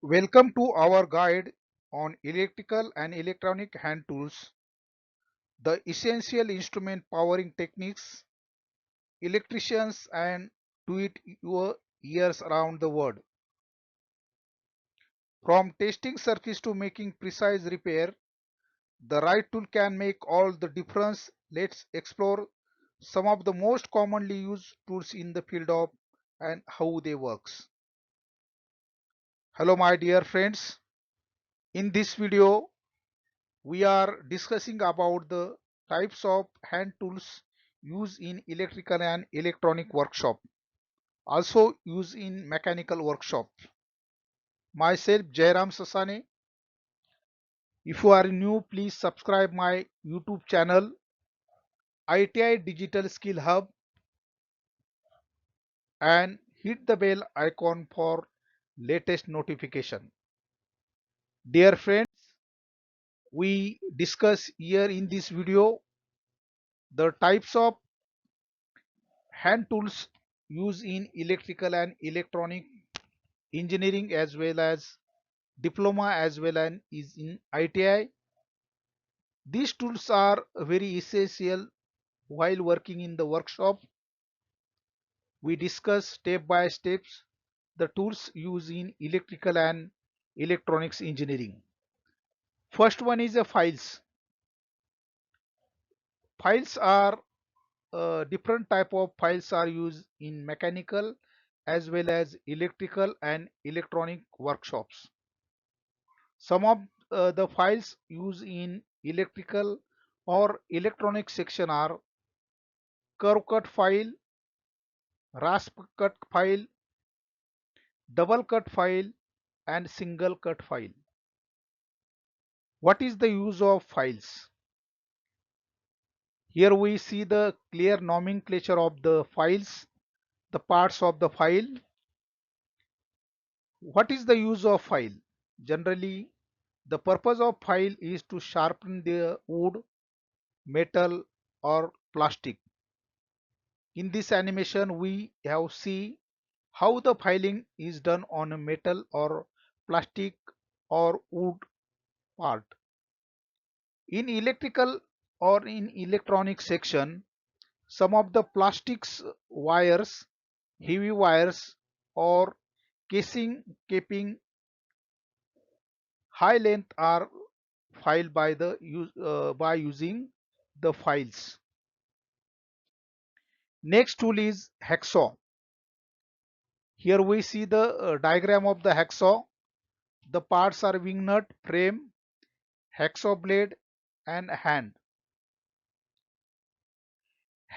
Welcome to our guide on electrical and electronic hand tools, the essential instrument powering techniques, electricians and do it your ears around the world. From testing circuits to making precise repair, the right tool can make all the difference. Let's explore some of the most commonly used tools in the field of and how they works. Hello my dear friends. In this video, we are discussing about the types of hand tools used in electrical and electronic workshop, also used in mechanical workshop. Myself Jairam Sasane. If you are new, please subscribe my YouTube channel ITI Digital Skill Hub and hit the bell icon for latest notification. Dear friends, we discuss here in this video the types of hand tools used in electrical and electronic engineering as well as diploma as well as is in ITI. These tools are very essential while working in the workshop. We discuss step by steps the tools used in electrical and electronics engineering. First one is a files. Files are different type of files are used in mechanical as well as electrical and electronic workshops. Some of the files used in electrical or electronic section are curve cut file, rasp cut file, double cut file and single cut file. What is the use of files? Here we see the clear nomenclature of the files, the parts of the file. What is the use of file? Generally, the purpose of file is to sharpen the wood, metal or plastic. In this animation, we have see how the filing is done on a metal or plastic or wood part. In electrical or in electronic section, some of the plastics wires, heavy wires or casing keeping high length are filed by the by using the files. Next tool is hacksaw. Here we see the diagram of the hacksaw. The parts are wing nut, frame, hacksaw blade and hand.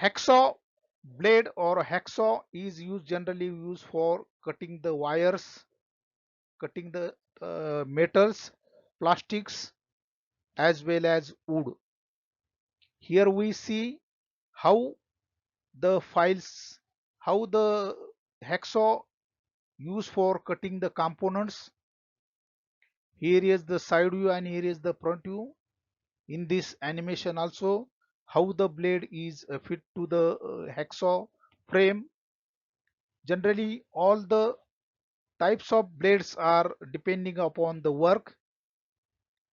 Hacksaw blade or hacksaw is generally used for cutting the wires, cutting the metals, plastics as well as wood. Here we see how the files, how the hacksaw used for cutting the components. Here is the side view and here is the front view. In this animation also how the blade is fit to the hacksaw frame. Generally all the types of blades are depending upon the work.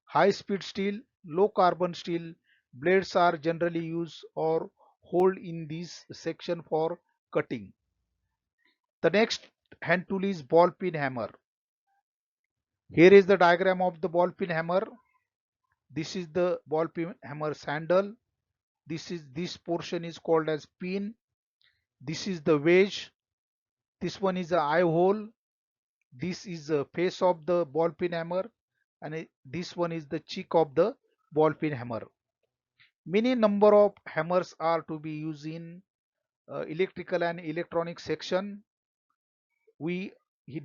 High speed steel, low carbon steel blades are generally used or hold in this section for cutting. The next hand tool is ball peen hammer. Here is the diagram of the ball peen hammer. This is the ball peen hammer's handle. This portion is called as pin. This is the wedge. This one is the eye hole. This is the face of the ball peen hammer and this one is the cheek of the ball peen hammer. Many number of hammers are to be used in electrical and electronic section. We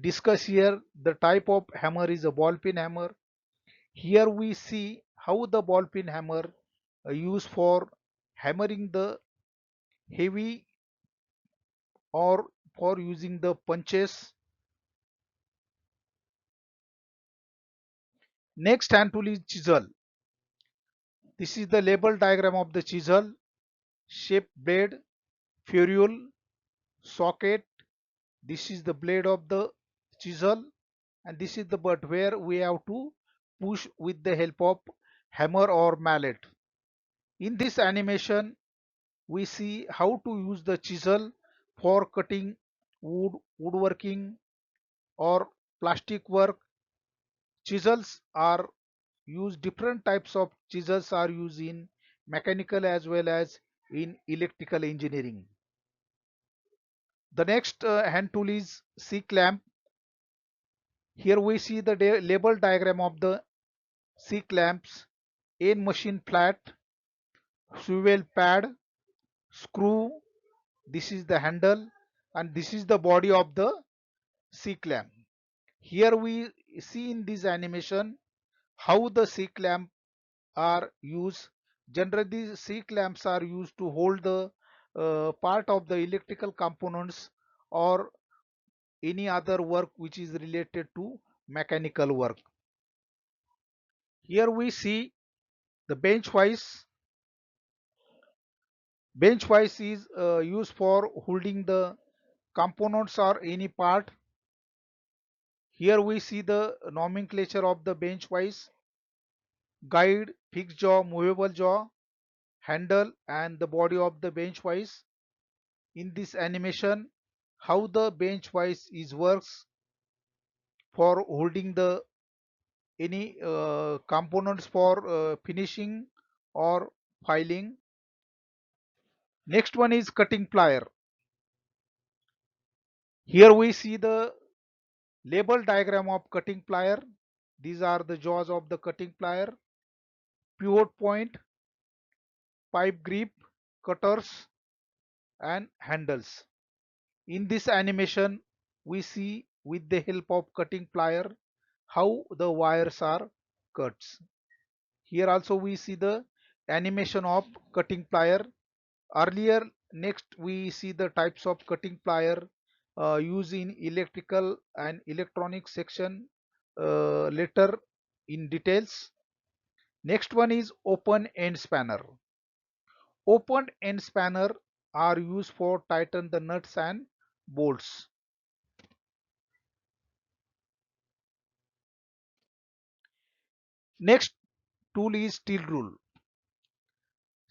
discuss here the type of hammer is a ball peen hammer. Here we see how the ball peen hammer used for hammering the heavy or for using the punches. Next hand tool is chisel. This is the label diagram of the chisel. Shape blade, ferrule, socket. This is the blade of the chisel. and this is the butt where we have to push with the help of hammer or mallet. In this animation, we see how to use the chisel for cutting woodworking or plastic work. Chisels are used, different types of chisels are used in mechanical as well as in electrical engineering. The next hand tool is C clamp. Here we see the label diagram of the C clamps: end machine flat, swivel pad, screw, this is the handle, and this is the body of the C clamp. Here we see in this animation how the C clamp are used. Generally, the C clamps are used to hold the part of the electrical components or any other work which is related to mechanical work. Here we see the bench vise. Bench vise is used for holding the components or any part. Here we see the nomenclature of the bench vise: guide, fixed jaw, movable jaw, handle, and the body of the bench vise. In this animation, how the bench vise is works for holding the any components for finishing or filing. Next one is cutting plier. Here we see the label diagram of cutting plier. These are the jaws of the cutting plier: pivot point, pipe grip, cutters, and handles. In this animation, we see with the help of cutting plier how the wires are cut. Here also we see the animation of cutting plier. Earlier, next we see the types of cutting plier used in electrical and electronic section later in details. Next one is open end spanner. Open end spanner are used for tighten the nuts and bolts. Next tool is steel rule.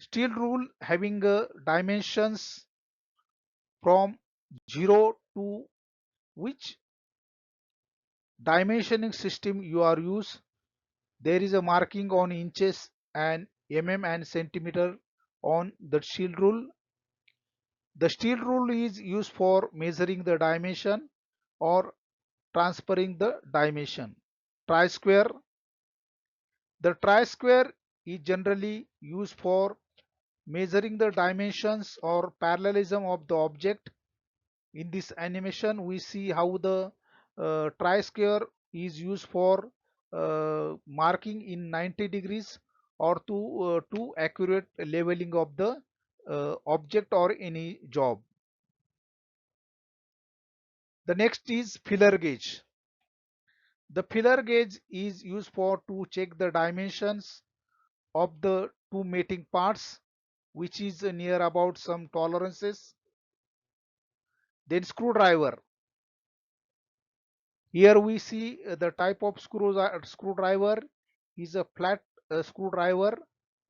Steel rule having dimensions from 0 to which dimensioning system you are use. There is a marking on inches and and centimeter on the steel rule. The steel rule is used for measuring the dimension or transferring the dimension. Tri square. The tri square is generally used for measuring the dimensions or parallelism of the object. In this animation, we see how the tri-square is used for marking in 90 degrees or to accurate leveling of the object or any job. The next is feeler gauge. The feeler gauge is used for to check the dimensions of the two mating parts, which is near about some tolerances. Then screwdriver. Here we see the type of screwdriver is a flat screwdriver,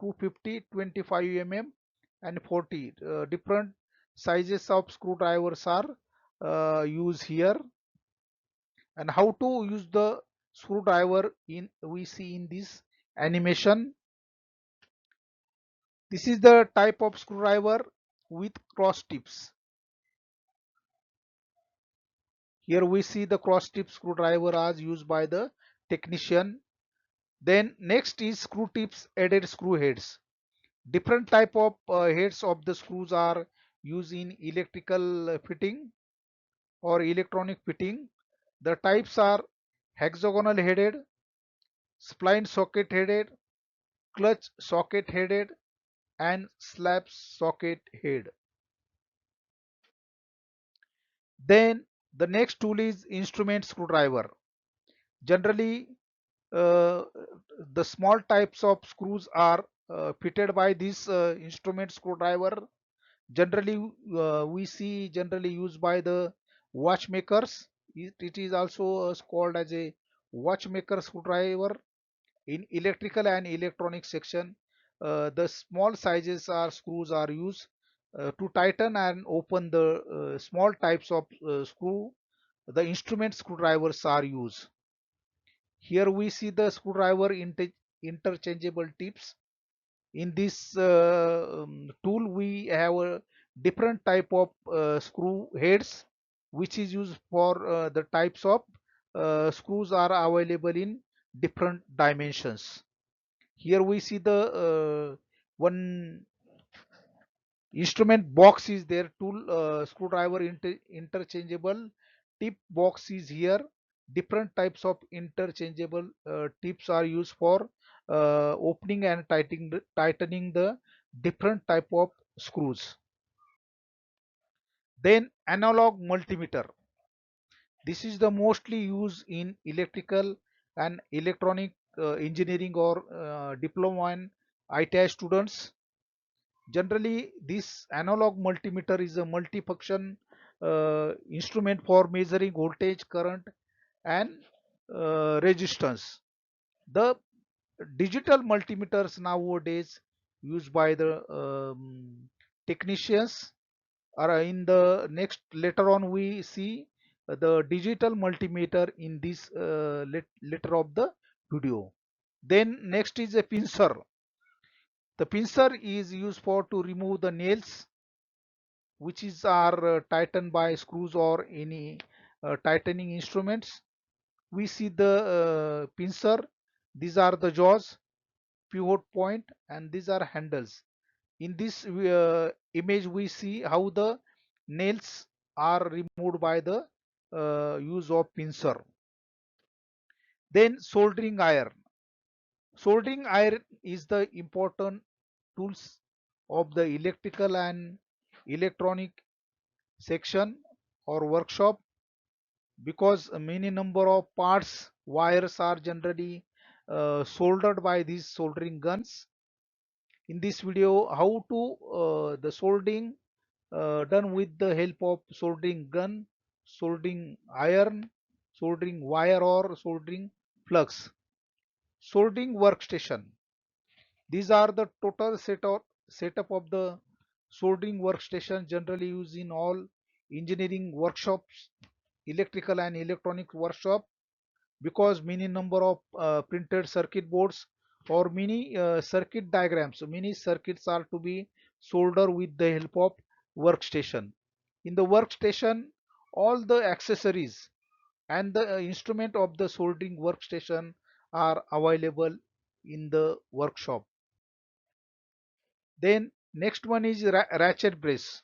250, 25 mm and 40. Different sizes of screwdrivers are used here. And how to use the screwdriver in we see in this animation. This is the type of screwdriver with cross tips. Here we see the cross tip screwdriver as used by the technician. Then next is screw tips, added screw heads. Different type of heads of the screws are used in electrical fitting or electronic fitting. The types are hexagonal headed, spline socket headed, clutch socket headed, and slab socket head. Then the next tool is instrument screwdriver. Generally, uh, the small types of screws are fitted by this instrument screwdriver. Generally, we see generally used by the watchmakers. It is also called as a watchmaker screwdriver. In electrical and electronic section, the small sizes are screws are used to tighten and open the small types of screw. The instrument screwdrivers are used. Here we see the screwdriver interchangeable tips. In this tool, we have a different type of screw heads, which is used for the types of screws are available in different dimensions. Here we see the one instrument box is there, tool screwdriver interchangeable tip box is here. Different types of interchangeable tips are used for opening and tightening the different type of screws. Then analog multimeter. This is the mostly used in electrical and electronic engineering or diploma and ITI students. Generally, this analog multimeter is a multifunction instrument for measuring voltage, current, and resistance. The digital multimeters nowadays used by the technicians are in the next. Later on, we see the digital multimeter in this later of the video. Then next is a pincer. The pincer is used for to remove the nails which is are tightened by screws or any tightening instruments. We see the pincer. These are the jaws, pivot point, and these are handles. In this image, we see how the nails are removed by the use of pincer. Then soldering iron. Soldering iron is the important tools of the electrical and electronic section or workshop, because many number of parts wires are generally soldered by these soldering guns. In this video, how to the soldering done with the help of soldering gun, soldering iron, soldering wire or soldering flux. Soldering workstation. These are the total setup of the soldering workstation generally used in all engineering workshops, electrical and electronic workshop, because many number of printed circuit boards or many circuit diagrams, so many circuits are to be soldered with the help of workstation. In the workstation, all the accessories and the instrument of the soldering workstation are available in the workshop. Then next one is ratchet brace.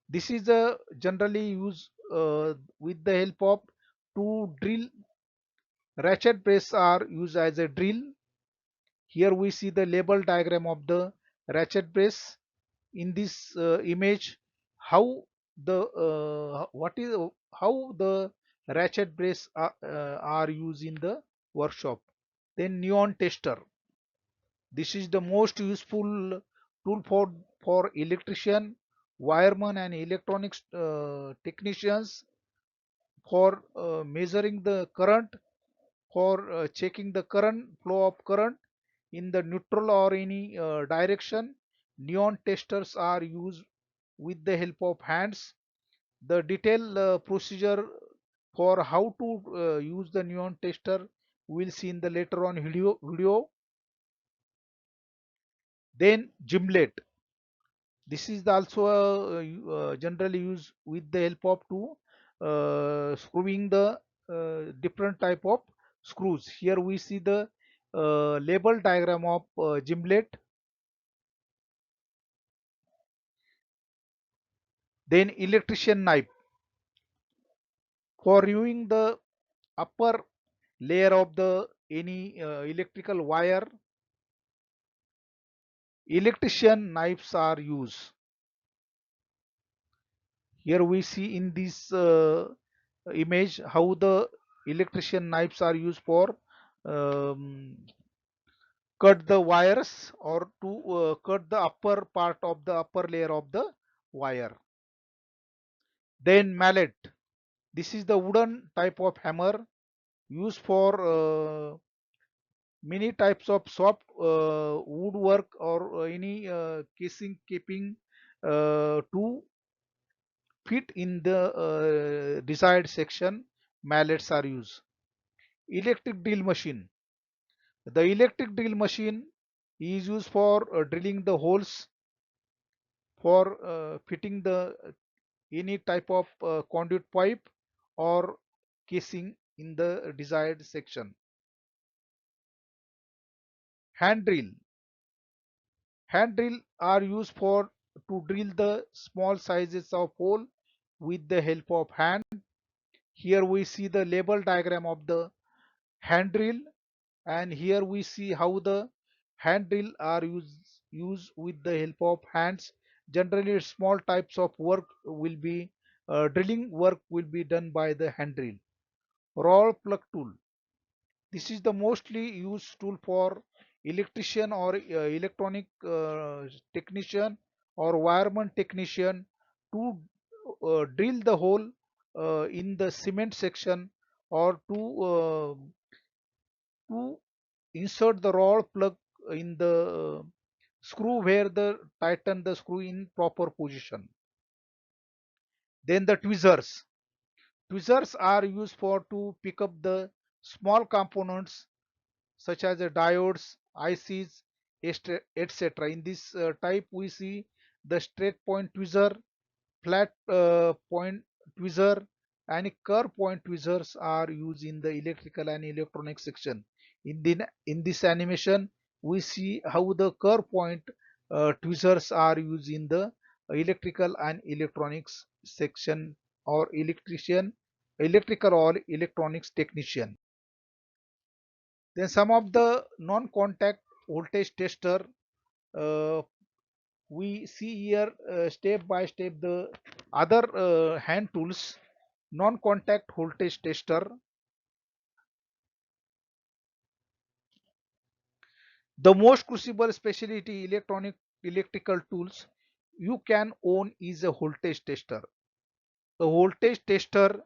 This is a generally used with the help of to drill. Ratchet brace are used as a drill. Here we see the label diagram of the ratchet brace. In this image, how the what is how the ratchet brace are used in the workshop. Then neon tester. This is the most useful tool for electrician, wireman, and electronics technicians for measuring the current, for checking the current flow of current in the neutral or any direction. Neon testers are used with the help of hands. The detailed procedure for how to use the neon tester we'll see in the later on video. Then gimlet. This is also generally used with the help of to screwing the different type of screws. Here we see the label diagram of gimlet. Then electrician knife for removing the upper layer of the any electrical wire. Electrician knives are used. Here we see in this image how the electrician knives are used for um, cut the wires or to cut the upper part of the upper layer of the wire. Then mallet. This is the wooden type of hammer used for many types of soft woodwork or any casing keeping to fit in the desired section. Mallets are used. Electric drill machine. The electric drill machine is used for drilling the holes for fitting the any type of conduit pipe or casing in the desired section. Hand drill. Hand drill are used for to drill the small sizes of hole with the help of hand. Here we see the label diagram of the hand drill, and here we see how the hand drill are used with the help of hands. Generally small types of work will be drilling work will be done by the hand drill. Roll plug tool. This is the mostly used tool for electrician or electronic technician or wireman technician to drill the hole in the cement section, or to insert the rod plug in the screw where the tighten the screw in proper position. Then the tweezers. Tweezers are used for to pick up the small components such as the diodes, ICs, etc. In this type, we see the straight point tweezer, flat point tweezer, and curve point tweezers are used in the electrical and electronic section. In this animation, we see how the curve point tweezers are used in the electrical and electronics section, or electrical or electronics technician. Then some of the non-contact voltage tester, uh, we see here step by step the other hand tools. Non-contact voltage tester. The most crucible specialty electrical tools you can own is a voltage tester. A voltage tester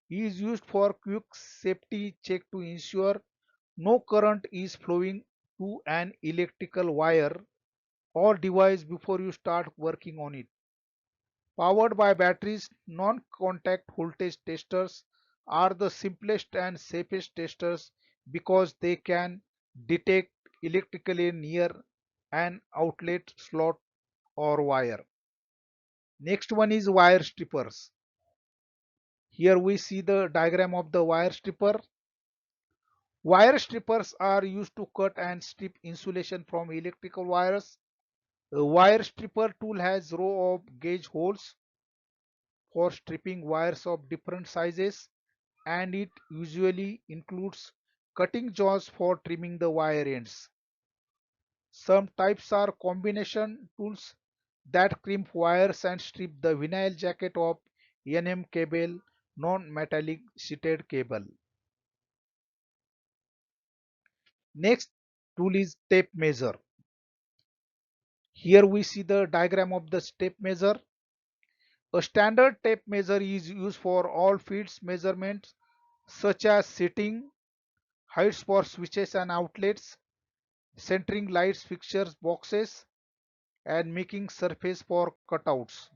is used for quick safety check to ensure no current is flowing to an electrical wire or device before you start working on it. Powered by batteries, non-contact voltage testers are the simplest and safest testers because they can detect electrically near an outlet slot or wire. Next one is wire strippers. Here we see the diagram of the wire stripper. Wire strippers are used to cut and strip insulation from electrical wires. A wire stripper tool has row of gauge holes for stripping wires of different sizes, and it usually includes cutting jaws for trimming the wire ends. Some types are combination tools that crimp wires and strip the vinyl jacket of NM cable, non-metallic sheeted cable. Next tool is tape measure. Here we see the diagram of the tape measure. A standard tape measure is used for all feeds measurements such as setting, heights for switches and outlets, centering lights, fixtures, boxes, and making surface for cutouts.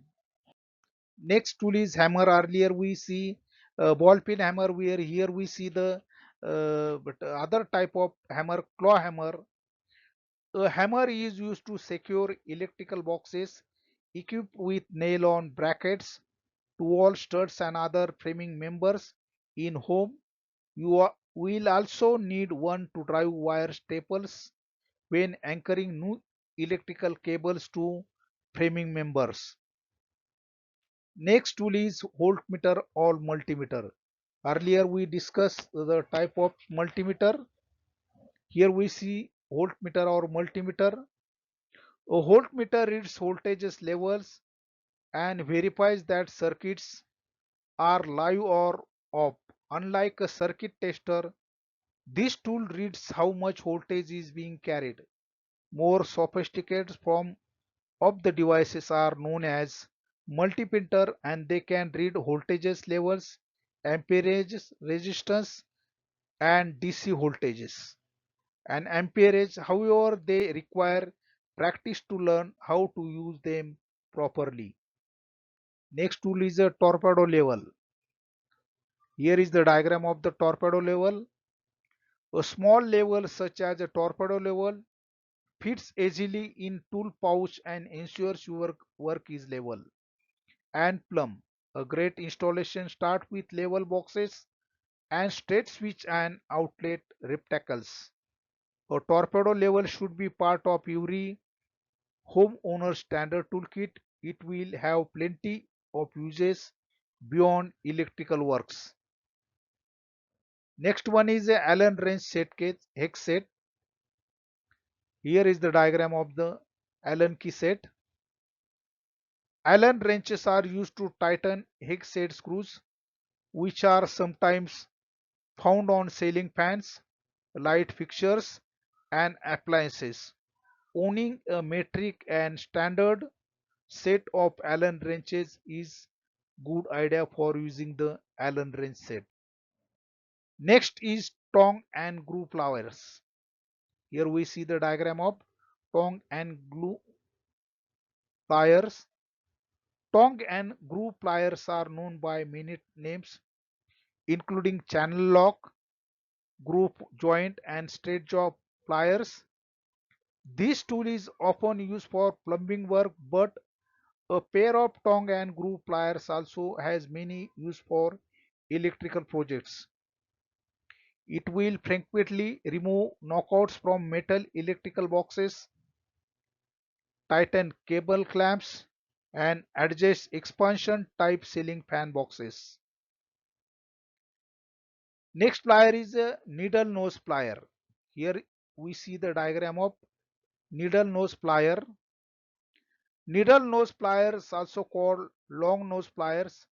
Next tool is hammer. Earlier we see ball peen hammer, where here we see the but other type of hammer, claw hammer. A hammer is used to secure electrical boxes equipped with nail-on brackets to wall studs and other framing members in home. Will also need one to drive wire staples when anchoring new electrical cables to framing members. Next tool is voltmeter or multimeter. Earlier we discussed the type of multimeter. Here we see voltmeter or multimeter. A voltmeter reads voltages levels and verifies that circuits are live or off. Unlike a circuit tester, this tool reads how much voltage is being carried. More sophisticated form of the devices are known as multimeter, and they can read voltages levels amperage, resistance, and DC voltages. And amperage, however, they require practice to learn how to use them properly. Next tool is a torpedo level. Here is the diagram of the torpedo level. A small level such as a torpedo level fits easily in tool pouch and ensures your work is level and plumb. A great installation starts with level boxes and straight switch and outlet receptacles. A torpedo level should be part of every homeowner's standard toolkit. It will have plenty of uses beyond electrical works. Next one is a Allen wrench set case hex set. Here is the diagram of the Allen key set. Allen wrenches are used to tighten hex set screws, which are sometimes found on ceiling fans, light fixtures, and appliances. Owning a metric and standard set of Allen wrenches is good idea for using the Allen wrench set. Next is tong and groove pliers. Here we see the diagram of tong and glue pliers. Tong and groove pliers are known by many names, including channel lock, groove joint, and straight jaw pliers. This tool is often used for plumbing work, but a pair of tong and groove pliers also has many use for electrical projects. It will frequently remove knockouts from metal electrical boxes, tighten cable clamps, and adjust expansion type ceiling fan boxes. Next plier is a needle nose plier. Here we see the diagram of needle nose plier. Needle nose pliers, also called long nose pliers,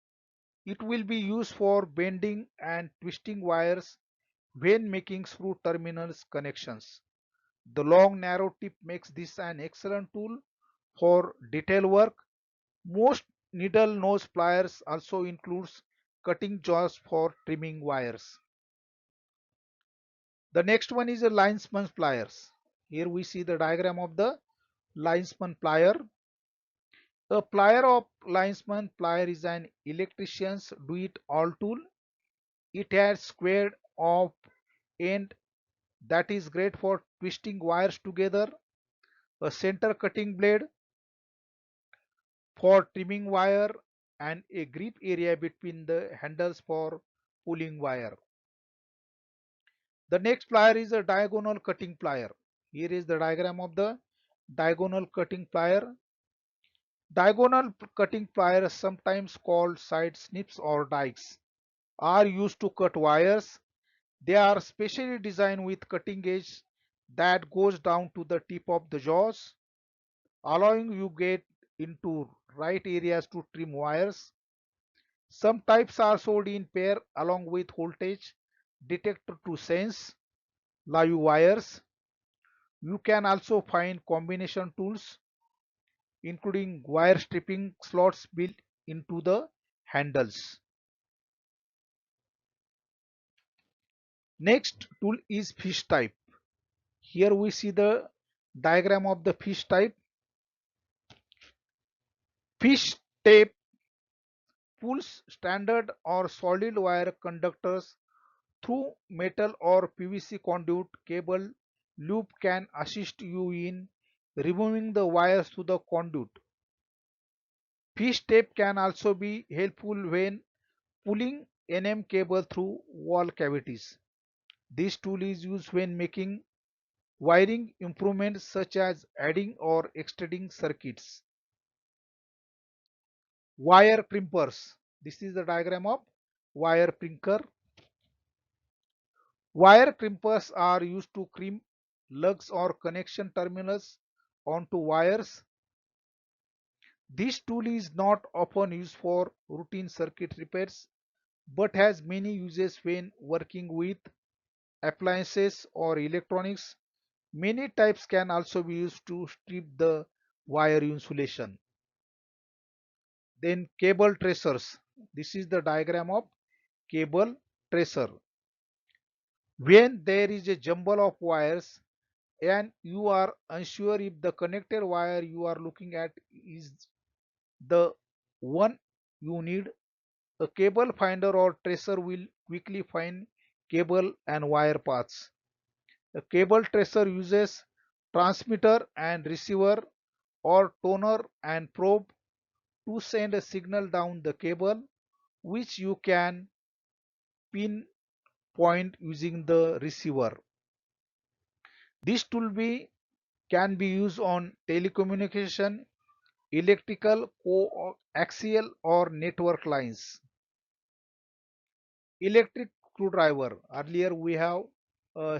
it will be used for bending and twisting wires when making screw terminals connections. The long narrow tip makes this an excellent tool for detail work. Most needle nose pliers also includes cutting jaws for trimming wires. The next one is a linesman pliers. Here we see the diagram of the linesman plier. A plier of linesman plier is an electrician's do-it-all tool. It has squared off end that is great for twisting wires together, a center cutting blade for trimming wire, and a grip area between the handles for pulling wire. The next plier is a diagonal cutting plier. Here is the diagram of the diagonal cutting plier. Diagonal cutting pliers, sometimes called side snips or dikes, are used to cut wires. They are specially designed with cutting edge that goes down to the tip of the jaws, allowing you get into right areas to trim wires. Some types are sold in pair along with voltage detector to sense live wires. You can also find combination tools including wire stripping slots built into the handles. Next tool is fish type. Here we see the diagram of the fish type. Fish tape pulls standard or solid wire conductors through metal or PVC conduit. Cable loop can assist you in removing the wires to the conduit. Fish tape can also be helpful when pulling NM cable through wall cavities. This tool is used when making wiring improvements such as adding or extending circuits. Wire crimpers. This is the diagram of wire crimper. Wire crimpers are used to crimp lugs or connection terminals onto wires. This tool is not often used for routine circuit repairs but has many uses when working with appliances or electronics. Many types can also be used to strip the wire insulation. Then cable tracers. This is the diagram of cable tracer. When there is a jumble of wires and you are unsure if the connected wire you are looking at is the one you need, a cable finder or tracer will quickly find cable and wire paths. A cable tracer uses transmitter and receiver or toner and probe to send a signal down the cable, which you can pinpoint using the receiver. This can be used on telecommunication, electrical, coaxial or network lines. Electric screwdriver. Earlier we have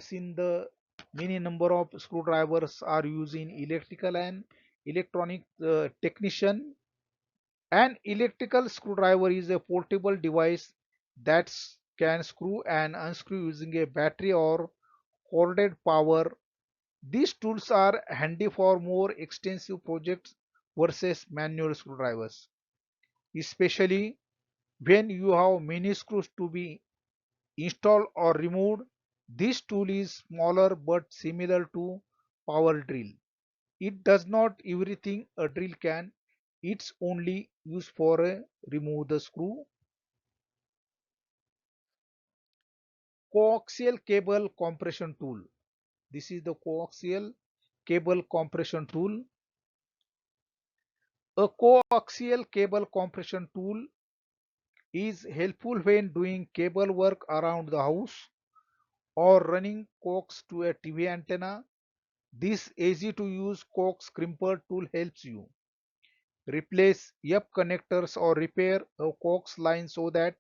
seen the many number of screwdrivers are used in electrical and electronic technician. An electrical screwdriver is a portable device that can screw and unscrew using a battery or corded power. These tools are handy for more extensive projects versus manual screwdrivers, especially when you have many screws to be installed or removed. This tool is smaller but similar to power drill. It does not everything a drill can. It's only used for a remove the screw. Coaxial cable compression tool. This is the coaxial cable compression tool. A coaxial cable compression tool is helpful when doing cable work around the house or running coax to a TV antenna. This easy to use coax crimper tool helps you replace F connectors or repair a coax line so that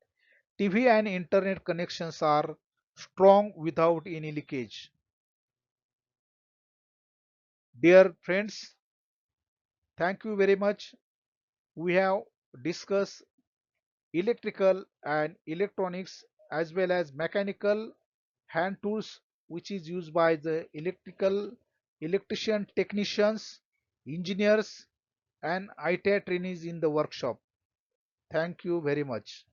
TV and internet connections are strong without any leakage. Dear friends, thank you very much. We have discussed electrical and electronics as well as mechanical hand tools which is used by the electrician technicians, engineers and IT trainees in the workshop. Thank you very much.